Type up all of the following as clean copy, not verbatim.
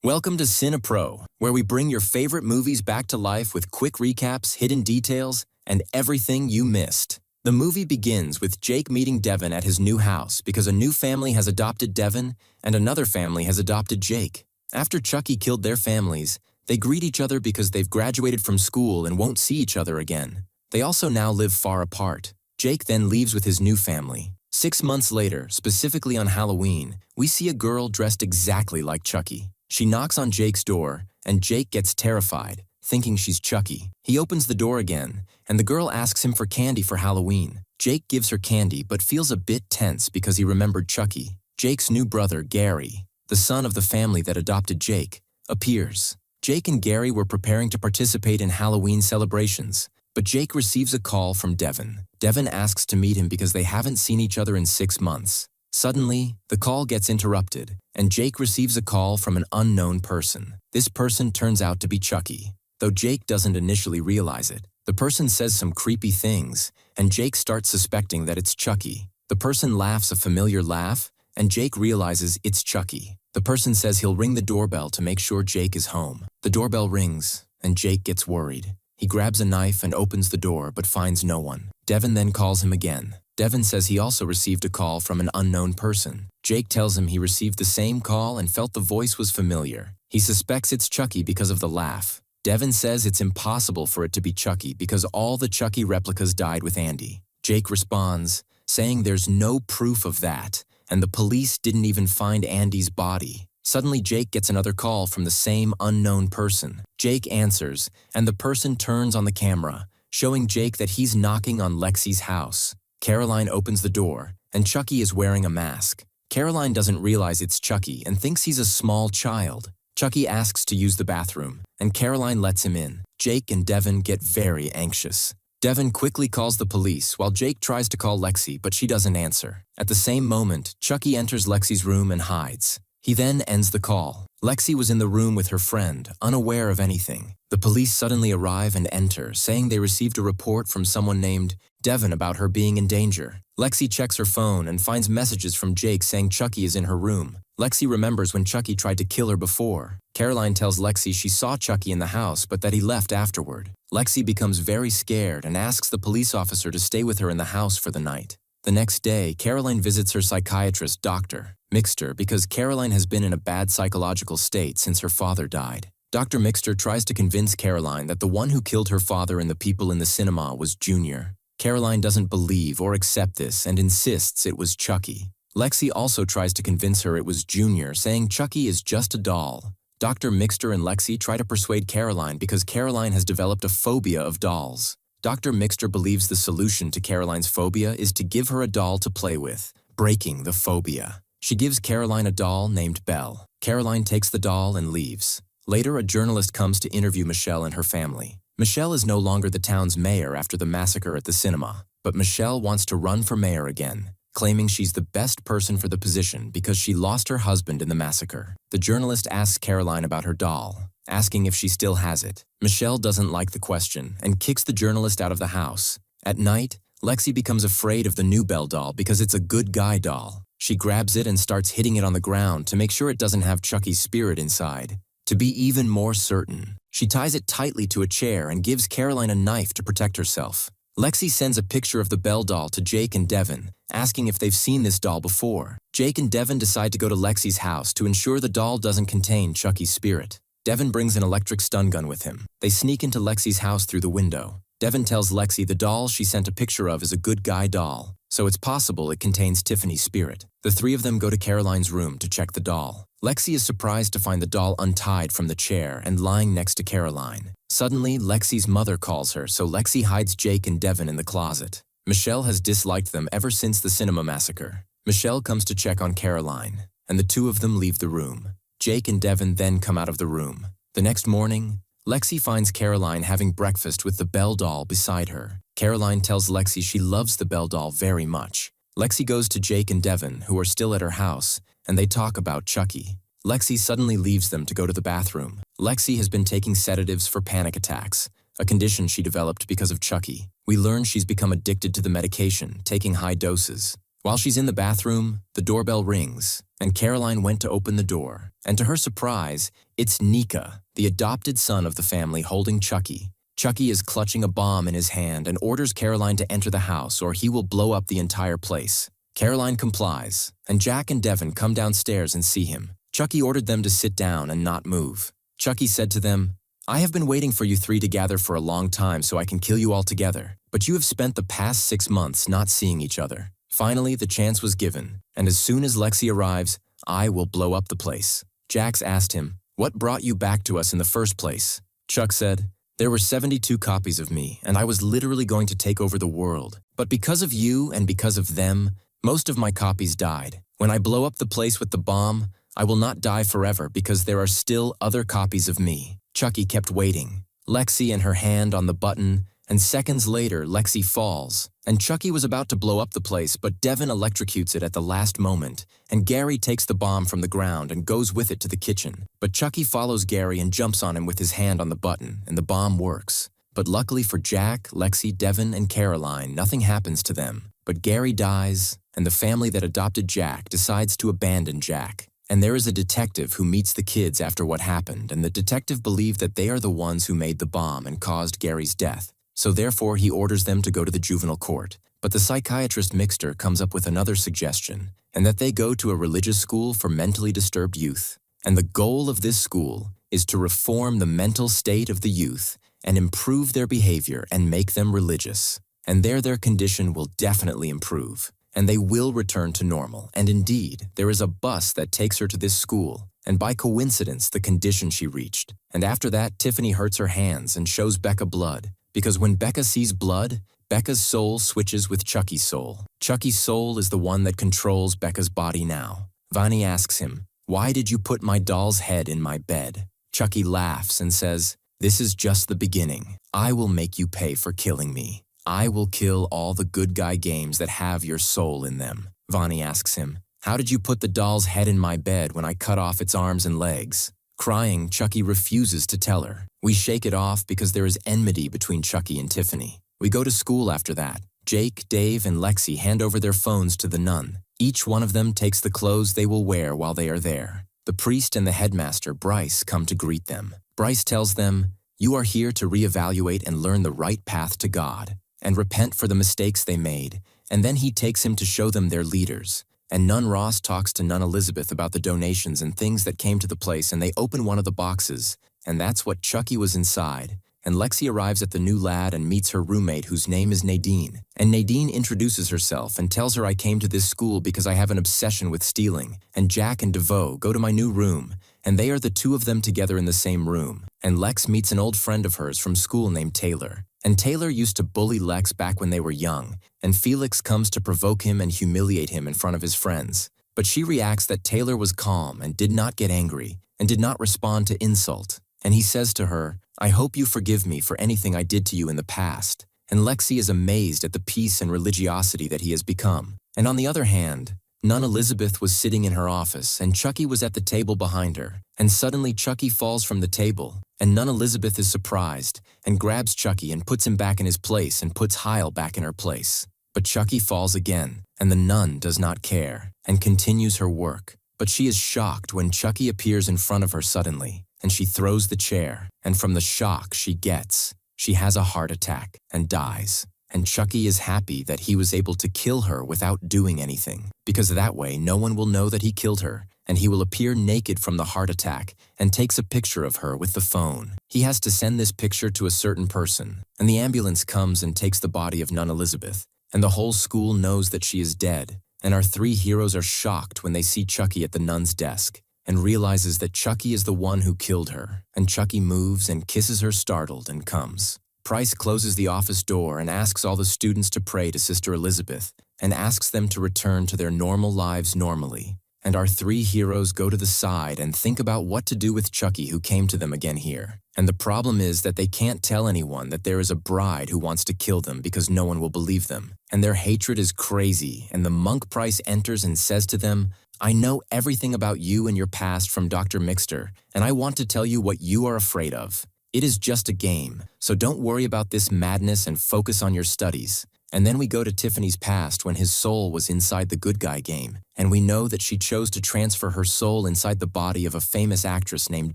Welcome to CINEPRO, where we bring your favorite movies back to life with quick recaps, hidden details, and everything you missed. The movie begins with Jake meeting Devin at his new house because a new family has adopted Devin and another family has adopted Jake. After Chucky killed their families, they greet each other because they've graduated from school and won't see each other again. They also now live far apart. Jake then leaves with his new family. 6 months later, specifically on Halloween, we see a girl dressed exactly like Chucky. She knocks on Jake's door, and Jake gets terrified, thinking she's Chucky. He opens the door again, and the girl asks him for candy for Halloween. Jake gives her candy but feels a bit tense because he remembered Chucky. Jake's new brother, Gary, the son of the family that adopted Jake, appears. Jake and Gary were preparing to participate in Halloween celebrations, but Jake receives a call from Devin. Devin asks to meet him because they haven't seen each other in 6 months. Suddenly, the call gets interrupted, and Jake receives a call from an unknown person. This person turns out to be Chucky. Though Jake doesn't initially realize it, the person says some creepy things, and Jake starts suspecting that it's Chucky. The person laughs a familiar laugh, and Jake realizes it's Chucky. The person says he'll ring the doorbell to make sure Jake is home. The doorbell rings, and Jake gets worried. He grabs a knife and opens the door but finds no one. Devin then calls him again. Devin says he also received a call from an unknown person. Jake tells him he received the same call and felt the voice was familiar. He suspects it's Chucky because of the laugh. Devin says it's impossible for it to be Chucky because all the Chucky replicas died with Andy. Jake responds, saying there's no proof of that, and the police didn't even find Andy's body. Suddenly, Jake gets another call from the same unknown person. Jake answers, and the person turns on the camera, showing Jake that he's knocking on Lexi's house. Caroline opens the door, and Chucky is wearing a mask. Caroline doesn't realize it's Chucky and thinks he's a small child. Chucky asks to use the bathroom, and Caroline lets him in. Jake and Devin get very anxious. Devin quickly calls the police while Jake tries to call Lexi, but she doesn't answer. At the same moment, Chucky enters Lexi's room and hides. He then ends the call. Lexi was in the room with her friend, unaware of anything. The police suddenly arrive and enter, saying they received a report from someone named Devin about her being in danger. Lexi checks her phone and finds messages from Jake saying Chucky is in her room. Lexi remembers when Chucky tried to kill her before. Caroline tells Lexi she saw Chucky in the house but that he left afterward. Lexi becomes very scared and asks the police officer to stay with her in the house for the night. The next day, Caroline visits her psychiatrist, Dr. Mixter, because Caroline has been in a bad psychological state since her father died. Dr. Mixter tries to convince Caroline that the one who killed her father and the people in the cinema was Junior. Caroline doesn't believe or accept this and insists it was Chucky. Lexi also tries to convince her it was Junior, saying Chucky is just a doll. Dr. Mixter and Lexi try to persuade Caroline because Caroline has developed a phobia of dolls. Dr. Mixter believes the solution to Caroline's phobia is to give her a doll to play with, breaking the phobia. She gives Caroline a doll named Belle. Caroline takes the doll and leaves. Later, a journalist comes to interview Michelle and her family. Michelle is no longer the town's mayor after the massacre at the cinema, but Michelle wants to run for mayor again, claiming she's the best person for the position because she lost her husband in the massacre. The journalist asks Caroline about her doll, asking if she still has it. Michelle doesn't like the question and kicks the journalist out of the house. At night, Lexi becomes afraid of the new Belle doll because it's a good guy doll. She grabs it and starts hitting it on the ground to make sure it doesn't have Chucky's spirit inside. To be even more certain, she ties it tightly to a chair and gives Caroline a knife to protect herself. Lexi sends a picture of the Belle doll to Jake and Devin, asking if they've seen this doll before. Jake and Devin decide to go to Lexi's house to ensure the doll doesn't contain Chucky's spirit. Devin brings an electric stun gun with him. They sneak into Lexi's house through the window. Devin tells Lexi the doll she sent a picture of is a good guy doll, so it's possible it contains Tiffany's spirit. The three of them go to Caroline's room to check the doll. Lexi is surprised to find the doll untied from the chair and lying next to Caroline. Suddenly, Lexi's mother calls her, so Lexi hides Jake and Devin in the closet. Michelle has disliked them ever since the cinema massacre. Michelle comes to check on Caroline, and the two of them leave the room. Jake and Devin then come out of the room. The next morning, Lexi finds Caroline having breakfast with the Belle doll beside her. Caroline tells Lexi she loves the Belle doll very much. Lexi goes to Jake and Devin, who are still at her house, and they talk about Chucky. Lexi suddenly leaves them to go to the bathroom. Lexi has been taking sedatives for panic attacks, a condition she developed because of Chucky. We learn she's become addicted to the medication, taking high doses. While she's in the bathroom, the doorbell rings, and Caroline went to open the door. And to her surprise, it's Nika, the adopted son of the family, holding Chucky. Chucky is clutching a bomb in his hand and orders Caroline to enter the house or he will blow up the entire place. Caroline complies, and Jack and Devin come downstairs and see him. Chucky ordered them to sit down and not move. Chucky said to them, "I have been waiting for you three to gather for a long time so I can kill you all together, but you have spent the past 6 months not seeing each other." Finally, the chance was given, and as soon as Lexi arrives, I will blow up the place. Jax asked him, "What brought you back to us in the first place?" Chuck said, "There were 72 copies of me, and I was literally going to take over the world. But because of you and because of them, most of my copies died. When I blow up the place with the bomb, I will not die forever because there are still other copies of me." Chucky kept waiting, Lexi and her hand on the button, and seconds later, Lexi falls. And Chucky was about to blow up the place, but Devin electrocutes it at the last moment, and Gary takes the bomb from the ground and goes with it to the kitchen. But Chucky follows Gary and jumps on him with his hand on the button, and the bomb works. But luckily for Jack, Lexi, Devin, and Caroline, nothing happens to them. But Gary dies, and the family that adopted Jack decides to abandon Jack. And there is a detective who meets the kids after what happened, and the detective believed that they are the ones who made the bomb and caused Gary's death. So therefore, he orders them to go to the juvenile court. But the psychiatrist Mixter comes up with another suggestion, and that they go to a religious school for mentally disturbed youth. And the goal of this school is to reform the mental state of the youth and improve their behavior and make them religious. And there their condition will definitely improve, and they will return to normal. And indeed, there is a bus that takes her to this school, and by coincidence, the condition she reached. And after that, Tiffany hurts her hands and shows Becca blood. Because when Becca sees blood, Becca's soul switches with Chucky's soul. Chucky's soul is the one that controls Becca's body now. Vani asks him, "Why did you put my doll's head in my bed?" Chucky laughs and says, "This is just the beginning. I will make you pay for killing me. I will kill all the good guy games that have your soul in them." Vani asks him, "How did you put the doll's head in my bed when I cut off its arms and legs?" Crying, Chucky refuses to tell her. We shake it off because there is enmity between Chucky and Tiffany. We go to school after that. Jake, Dave, and Lexi hand over their phones to the nun. Each one of them takes the clothes they will wear while they are there. The priest and the headmaster, Bryce, come to greet them. Bryce tells them, "You are here to reevaluate and learn the right path to God, and repent for the mistakes they made." And then he takes him to show them their leaders. And Nun Ross talks to Nun Elizabeth about the donations and things that came to the place, and they open one of the boxes, and that's what Chucky was inside. And Lexi arrives at the new lad and meets her roommate, whose name is Nadine. And Nadine introduces herself and tells her, "I came to this school because I have an obsession with stealing." And Jack and DeVoe go to my new room, and they are the two of them together in the same room. And Lex meets an old friend of hers from school named Taylor. And Taylor used to bully Lex back when they were young, and Felix comes to provoke him and humiliate him in front of his friends. But she reacts that Taylor was calm and did not get angry and did not respond to insult. And he says to her, "I hope you forgive me for anything I did to you in the past." And Lexi is amazed at the peace and religiosity that he has become. And on the other hand, Nun Elizabeth was sitting in her office, and Chucky was at the table behind her. And suddenly Chucky falls from the table, and Nun Elizabeth is surprised and grabs Chucky and puts him back in his place and puts Heil back in her place. But Chucky falls again, and the nun does not care and continues her work. But she is shocked when Chucky appears in front of her suddenly, and she throws the chair, and from the shock she gets, she has a heart attack and dies. And Chucky is happy that he was able to kill her without doing anything, because that way no one will know that he killed her, and he will appear naked from the heart attack and takes a picture of her with the phone. He has to send this picture to a certain person, and the ambulance comes and takes the body of Nun Elizabeth, and the whole school knows that she is dead, and our three heroes are shocked when they see Chucky at the nun's desk, and realizes that Chucky is the one who killed her, and Chucky moves and kisses her startled and comes. Price closes the office door and asks all the students to pray to Sister Elizabeth and asks them to return to their normal lives normally. And our three heroes go to the side and think about what to do with Chucky, who came to them again here. And the problem is that they can't tell anyone that there is a bride who wants to kill them because no one will believe them. And their hatred is crazy, and the monk Price enters and says to them, "I know everything about you and your past from Dr. Mixter, and I want to tell you what you are afraid of. It is just a game, so don't worry about this madness and focus on your studies." And then we go to Tiffany's past when his soul was inside the good guy game, and we know that she chose to transfer her soul inside the body of a famous actress named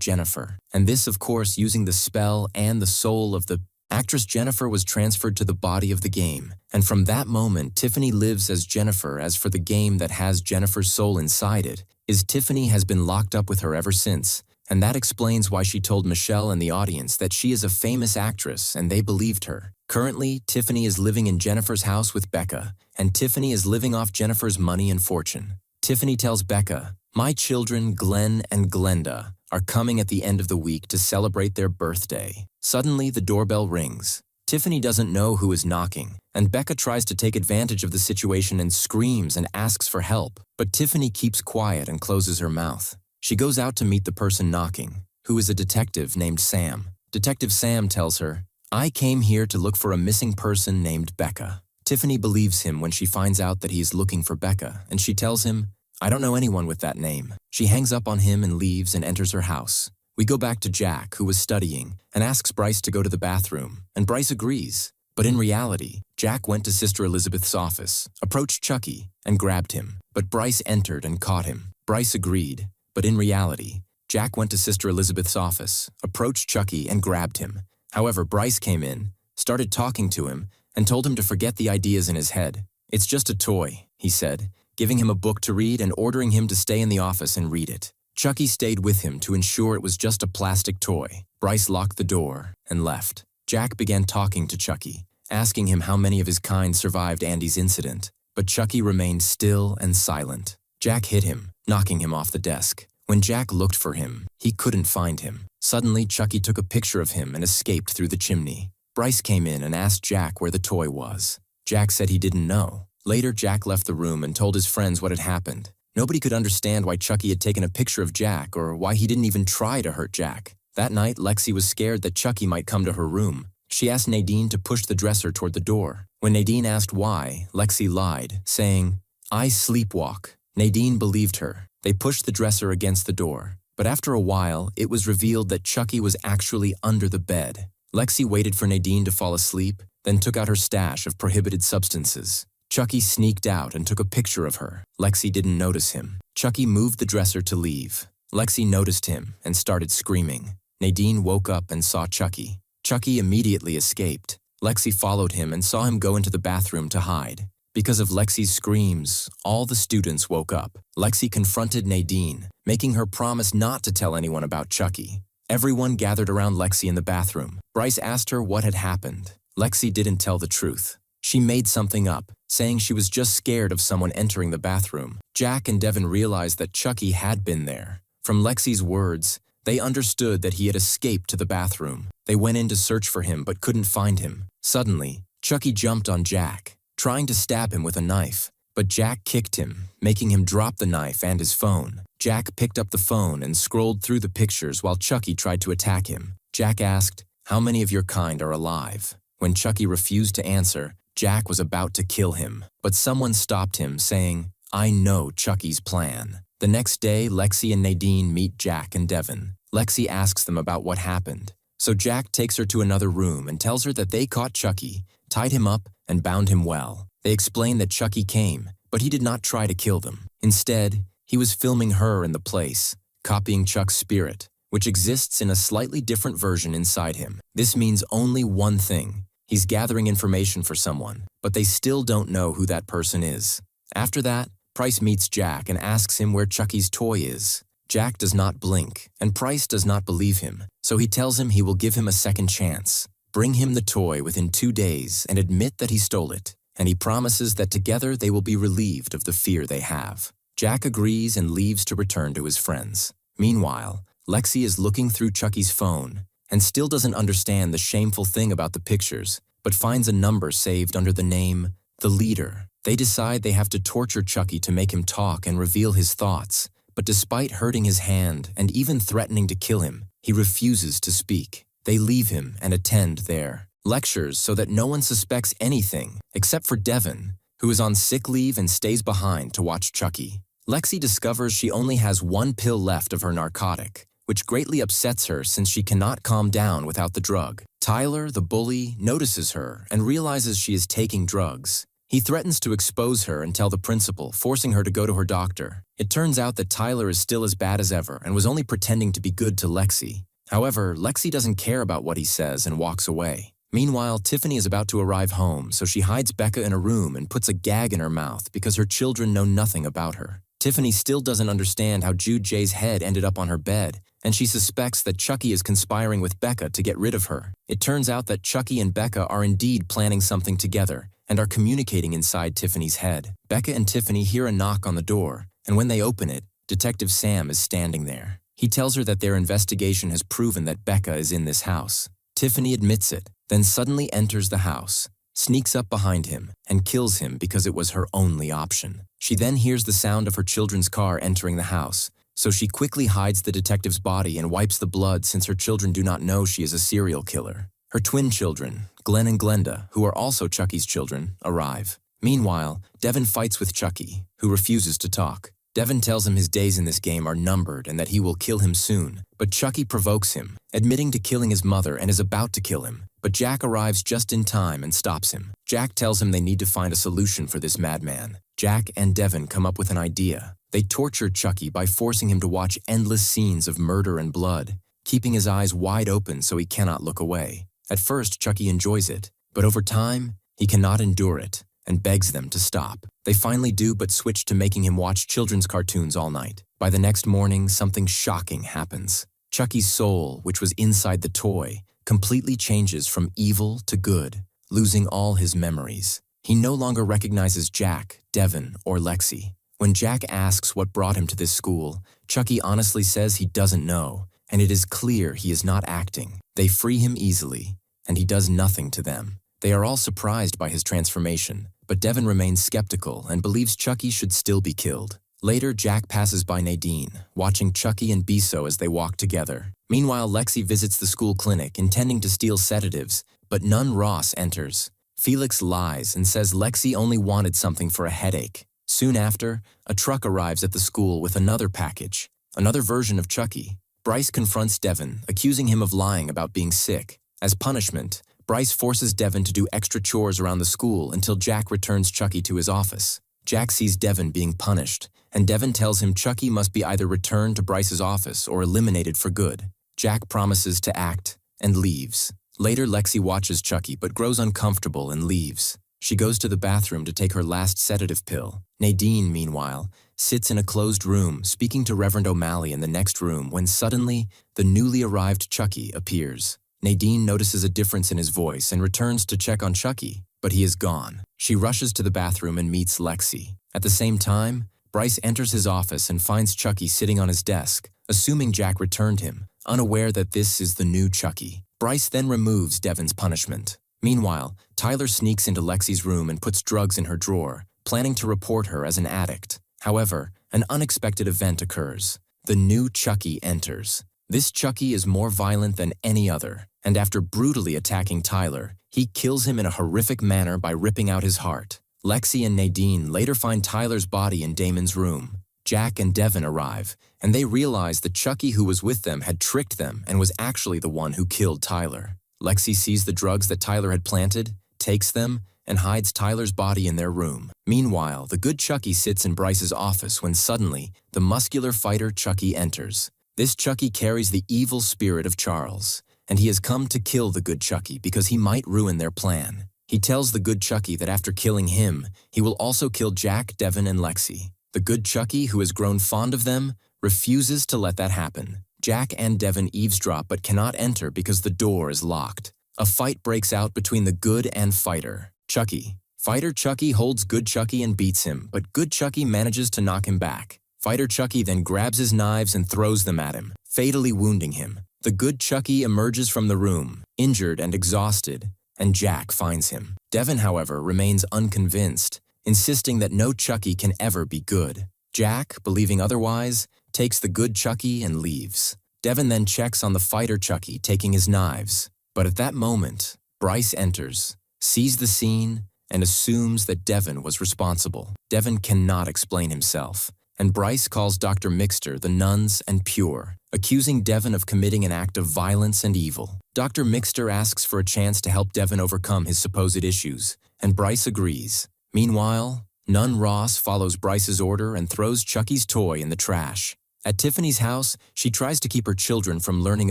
Jennifer. And this, of course, using the spell and the soul of the actress. Jennifer was transferred to the body of the game, and from that moment, Tiffany lives as Jennifer. As for the game that has Jennifer's soul inside it, Tiffany has been locked up with her ever since, and that explains why she told Michelle and the audience that she is a famous actress, and they believed her. Currently, Tiffany is living in Jennifer's house with Becca, and Tiffany is living off Jennifer's money and fortune. Tiffany tells Becca, "My children, Glenn and Glenda, are coming at the end of the week to celebrate their birthday." Suddenly, the doorbell rings. Tiffany doesn't know who is knocking, and Becca tries to take advantage of the situation and screams and asks for help. But Tiffany keeps quiet and closes her mouth. She goes out to meet the person knocking, who is a detective named Sam. Detective Sam tells her, "I came here to look for a missing person named Becca." Tiffany believes him when she finds out that he is looking for Becca, and she tells him, "I don't know anyone with that name." She hangs up on him and leaves and enters her house. We go back to Jack, who was studying, and asks Bryce to go to the bathroom, and Bryce agrees. But in reality, Jack went to Sister Elizabeth's office, approached Chucky, and grabbed him. But Bryce entered and caught him. Bryce agreed. But in reality, Jack went to Sister Elizabeth's office, approached Chucky, and grabbed him. However, Bryce came in, started talking to him, and told him to forget the ideas in his head. "It's just a toy," he said, giving him a book to read and ordering him to stay in the office and read it. Chucky stayed with him to ensure it was just a plastic toy. Bryce locked the door and left. Jack began talking to Chucky, asking him how many of his kind survived Andy's incident, but Chucky remained still and silent. Jack hit him, knocking him off the desk. When Jack looked for him, he couldn't find him. Suddenly, Chucky took a picture of him and escaped through the chimney. Bryce came in and asked Jack where the toy was. Jack said he didn't know. Later, Jack left the room and told his friends what had happened. Nobody could understand why Chucky had taken a picture of Jack or why he didn't even try to hurt Jack. That night, Lexi was scared that Chucky might come to her room. She asked Nadine to push the dresser toward the door. When Nadine asked why, Lexi lied, saying, "I sleepwalk." Nadine believed her. They pushed the dresser against the door. But after a while, it was revealed that Chucky was actually under the bed. Lexi waited for Nadine to fall asleep, then took out her stash of prohibited substances. Chucky sneaked out and took a picture of her. Lexi didn't notice him. Chucky moved the dresser to leave. Lexi noticed him and started screaming. Nadine woke up and saw Chucky. Chucky immediately escaped. Lexi followed him and saw him go into the bathroom to hide. Because of Lexi's screams, all the students woke up. Lexi confronted Nadine, making her promise not to tell anyone about Chucky. Everyone gathered around Lexi in the bathroom. Bryce asked her what had happened. Lexi didn't tell the truth. She made something up, saying she was just scared of someone entering the bathroom. Jack and Devin realized that Chucky had been there. From Lexi's words, they understood that he had escaped to the bathroom. They went in to search for him but couldn't find him. Suddenly, Chucky jumped on Jack, trying to stab him with a knife. But Jack kicked him, making him drop the knife and his phone. Jack picked up the phone and scrolled through the pictures while Chucky tried to attack him. Jack asked, "How many of your kind are alive?" When Chucky refused to answer, Jack was about to kill him, but someone stopped him, saying, "I know Chucky's plan." The next day, Lexi and Nadine meet Jack and Devin. Lexi asks them about what happened. So Jack takes her to another room and tells her that they caught Chucky, tied him up, and bound him well. They explain that Chucky came, but he did not try to kill them. Instead, he was filming her in the place, copying Chuck's spirit, which exists in a slightly different version inside him. This means only one thing. He's gathering information for someone, but they still don't know who that person is. After that, Price meets Jack and asks him where Chucky's toy is. Jack does not blink, and Price does not believe him, so he tells him he will give him a second chance. Bring him the toy within 2 days and admit that he stole it, and he promises that together they will be relieved of the fear they have. Jack agrees and leaves to return to his friends. Meanwhile, Lexi is looking through Chucky's phone and still doesn't understand the shameful thing about the pictures, but finds a number saved under the name The Leader. They decide they have to torture Chucky to make him talk and reveal his thoughts, but despite hurting his hand and even threatening to kill him, he refuses to speak. They leave him and attend their lectures so that no one suspects anything except for Devin, who is on sick leave and stays behind to watch Chucky. Lexi discovers she only has 1 pill left of her narcotic, which greatly upsets her since she cannot calm down without the drug. Tyler, the bully, notices her and realizes she is taking drugs. He threatens to expose her and tell the principal, forcing her to go to her doctor. It turns out that Tyler is still as bad as ever and was only pretending to be good to Lexi. However, Lexi doesn't care about what he says and walks away. Meanwhile, Tiffany is about to arrive home, so she hides Becca in a room and puts a gag in her mouth because her children know nothing about her. Tiffany still doesn't understand how Jude J's head ended up on her bed, and she suspects that Chucky is conspiring with Becca to get rid of her. It turns out that Chucky and Becca are indeed planning something together and are communicating inside Tiffany's head. Becca and Tiffany hear a knock on the door, and when they open it, Detective Sam is standing there. He tells her that their investigation has proven that Becca is in this house. Tiffany admits it, then suddenly enters the house, sneaks up behind him, and kills him because it was her only option. She then hears the sound of her children's car entering the house, so she quickly hides the detective's body and wipes the blood since her children do not know she is a serial killer. Her twin children, Glenn and Glenda, who are also Chucky's children, arrive. Meanwhile, Devin fights with Chucky, who refuses to talk. Devin tells him his days in this game are numbered and that he will kill him soon, but Chucky provokes him, admitting to killing his mother and is about to kill him. But Jack arrives just in time and stops him. Jack tells him they need to find a solution for this madman. Jack and Devin come up with an idea. They torture Chucky by forcing him to watch endless scenes of murder and blood, keeping his eyes wide open so he cannot look away. At first, Chucky enjoys it, but over time, he cannot endure it and begs them to stop. They finally do, but switch to making him watch children's cartoons all night. By the next morning, something shocking happens. Chucky's soul, which was inside the toy, completely changes from evil to good, losing all his memories. He no longer recognizes Jack, Devin, or Lexi. When Jack asks what brought him to this school, Chucky honestly says he doesn't know, and it is clear he is not acting. They free him easily, and he does nothing to them. They are all surprised by his transformation, but Devin remains skeptical and believes Chucky should still be killed. Later, Jack passes by Nadine, watching Chucky and Biso as they walk together. Meanwhile, Lexi visits the school clinic, intending to steal sedatives, but Nun Ross enters. Felix lies and says Lexi only wanted something for a headache. Soon after, a truck arrives at the school with another package, another version of Chucky. Bryce confronts Devin, accusing him of lying about being sick. As punishment, Bryce forces Devin to do extra chores around the school until Jack returns Chucky to his office. Jack sees Devin being punished, and Devin tells him Chucky must be either returned to Bryce's office or eliminated for good. Jack promises to act and leaves. Later, Lexi watches Chucky but grows uncomfortable and leaves. She goes to the bathroom to take her last sedative pill. Nadine, meanwhile, sits in a closed room speaking to Reverend O'Malley in the next room when suddenly the newly arrived Chucky appears. Nadine notices a difference in his voice and returns to check on Chucky, but he is gone. She rushes to the bathroom and meets Lexi. At the same time, Bryce enters his office and finds Chucky sitting on his desk, assuming Jack returned him, unaware that this is the new Chucky. Bryce then removes Devin's punishment. Meanwhile, Tyler sneaks into Lexi's room and puts drugs in her drawer, planning to report her as an addict. However, an unexpected event occurs. The new Chucky enters. This Chucky is more violent than any other, and after brutally attacking Tyler, he kills him in a horrific manner by ripping out his heart. Lexi and Nadine later find Tyler's body in Damon's room. Jack and Devin arrive, and they realize the Chucky who was with them had tricked them and was actually the one who killed Tyler. Lexi sees the drugs that Tyler had planted, takes them, and hides Tyler's body in their room. Meanwhile, the good Chucky sits in Bryce's office when suddenly, the muscular fighter Chucky enters. This Chucky carries the evil spirit of Charles, and he has come to kill the good Chucky because he might ruin their plan. He tells the good Chucky that after killing him, he will also kill Jack, Devin, and Lexi. The good Chucky, who has grown fond of them, refuses to let that happen. Jack and Devin eavesdrop but cannot enter because the door is locked. A fight breaks out between the good and fighter, Chucky. Fighter Chucky holds good Chucky and beats him, but good Chucky manages to knock him back. Fighter Chucky then grabs his knives and throws them at him, fatally wounding him. The good Chucky emerges from the room, injured and exhausted, and Jack finds him. Devin, however, remains unconvinced, insisting that no Chucky can ever be good. Jack, believing otherwise, takes the good Chucky and leaves. Devin then checks on the fighter Chucky, taking his knives. But at that moment, Bryce enters, sees the scene, and assumes that Devin was responsible. Devin cannot explain himself, and Bryce calls Dr. Mixter the nuns and pure, accusing Devon of committing an act of violence and evil. Dr. Mixter asks for a chance to help Devon overcome his supposed issues, and Bryce agrees. Meanwhile, Nun Ross follows Bryce's order and throws Chucky's toy in the trash. At Tiffany's house, she tries to keep her children from learning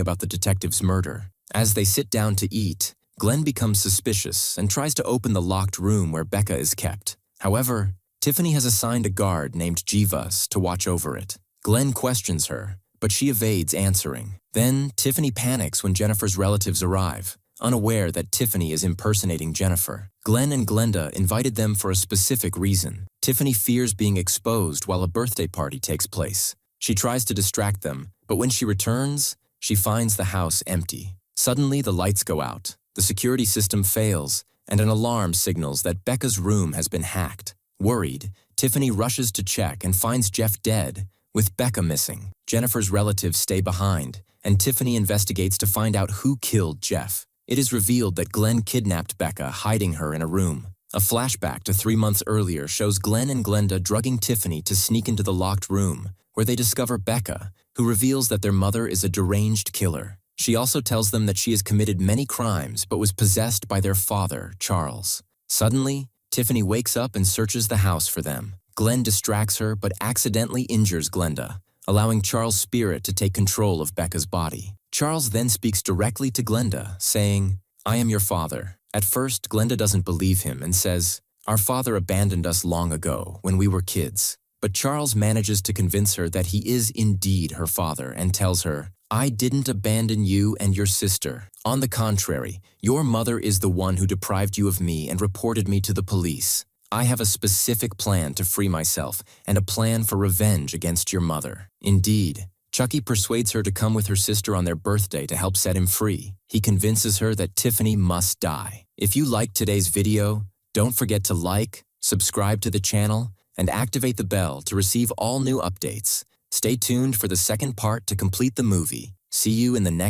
about the detective's murder. As they sit down to eat, Glenn becomes suspicious and tries to open the locked room where Becca is kept. However, Tiffany has assigned a guard named Jivas to watch over it. Glenn questions her, but she evades answering. Then, Tiffany panics when Jennifer's relatives arrive, unaware that Tiffany is impersonating Jennifer. Glenn and Glenda invited them for a specific reason. Tiffany fears being exposed while a birthday party takes place. She tries to distract them, but when she returns, she finds the house empty. Suddenly, the lights go out, the security system fails, and an alarm signals that Becca's room has been hacked. Worried, Tiffany rushes to check and finds Jeff dead, with Becca missing. Jennifer's relatives stay behind, and Tiffany investigates to find out who killed Jeff. It is revealed that Glenn kidnapped Becca, hiding her in a room. A flashback to 3 months earlier shows Glenn and Glenda drugging Tiffany to sneak into the locked room, where they discover Becca, who reveals that their mother is a deranged killer. She also tells them that she has committed many crimes but was possessed by their father, Charles. Suddenly, Tiffany wakes up and searches the house for them. Glenn distracts her but accidentally injures Glenda, allowing Charles' spirit to take control of Becca's body. Charles then speaks directly to Glenda, saying, "I am your father." At first, Glenda doesn't believe him and says, "Our father abandoned us long ago, when we were kids." But Charles manages to convince her that he is indeed her father and tells her, "I didn't abandon you and your sister. On the contrary, your mother is the one who deprived you of me and reported me to the police. I have a specific plan to free myself and a plan for revenge against your mother." Indeed, Chucky persuades her to come with her sister on their birthday to help set him free. He convinces her that Tiffany must die. If you liked today's video, don't forget to like, subscribe to the channel, and activate the bell to receive all new updates. Stay tuned for the second part to complete the movie. See you in the next